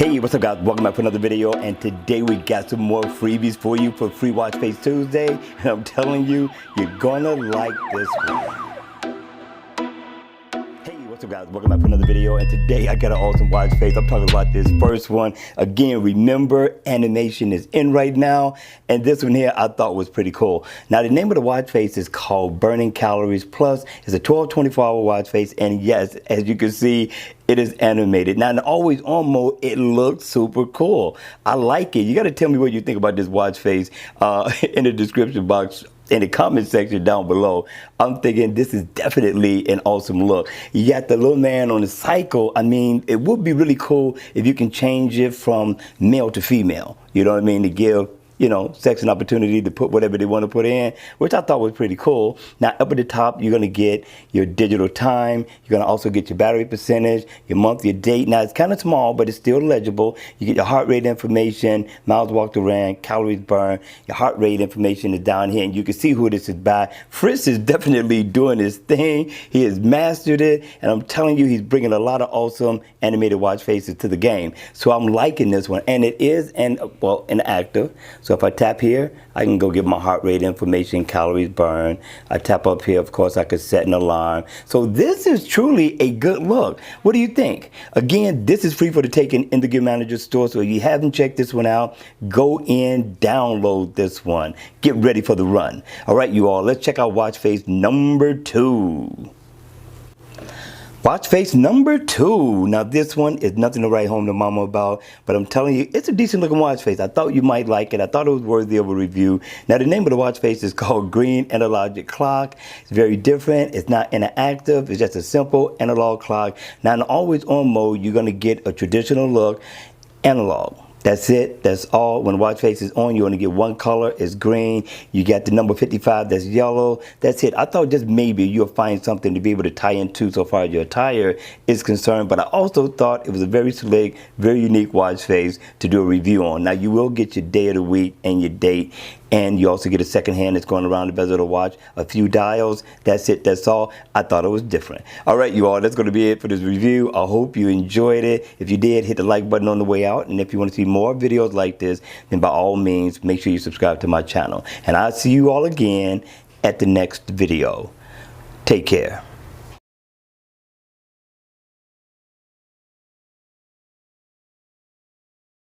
Hey, what's up guys? Welcome back for another video, and today we got some more freebies for you for Free Watch Face Tuesday, and I'm telling you, you're gonna like this one. Hey, what's up guys? Welcome back for another video, and today I got an awesome watch face. I'm talking about this first one. Again, remember, animation is in right now, and this one here I thought was pretty cool. Now, the name of the watch face is called Burning Calories Plus. It's a 12 24-hour watch face, and yes, as you can see, it is animated. Now, in the always on mode, it looks super cool. I like it. You got to tell me what you think about this watch face in the description box, in the comment section down below. I'm thinking this is definitely an awesome look. You got the little man on the cycle. I mean, it would be really cool if you can change it from male to female. You know what I mean? To give, you know, sex an opportunity to put whatever they want to put in, which I thought was pretty cool. Now, up at the top, you're going to get your digital time. You're going to also get your battery percentage, your month, your date. Now, it's kind of small, but it's still legible. You get your heart rate information, miles walked or ran, calories burned. Your heart rate information is down here, and you can see who this is by. Fritz is definitely doing his thing. He has mastered it, and I'm telling you, he's bringing a lot of awesome animated watch faces to the game. So I'm liking this one, and it is an active. So if I tap here, I can go get my heart rate information, calories burned. I tap up here, of course, I could set an alarm. So this is truly a good look. What do you think? Again, this is free for the taking in the Gear Manager store. So if you haven't checked this one out, go in, download this one. Get ready for the run. All right, you all, let's check out watch face number 2. Watch face number 2. Now this one is nothing to write home to mama about, but I'm telling you, it's a decent looking watch face. I thought you might like it. I thought it was worthy of a review. Now the name of the watch face is called Green Analogic Clock. It's very different. It's not interactive. It's just a simple analog clock. Now in always on mode, you're gonna get a traditional look, analog. That's it. That's all. When the watch face is on, you only get one color. It's green. You got the number 55. That's yellow. That's it. I thought just maybe you'll find something to be able to tie into so far as your attire is concerned. But I also thought it was a very slick, very unique watch face to do a review on. Now, you will get your day of the week and your date. And you also get a second hand that's going around the bezel of the watch, a few dials. That's it. That's all. I thought it was different. All right, you all, that's going to be it for this review. I hope you enjoyed it. If you did, hit the like button on the way out. And if you want to see more videos like this, then by all means, make sure you subscribe to my channel. And I'll see you all again at the next video. Take care.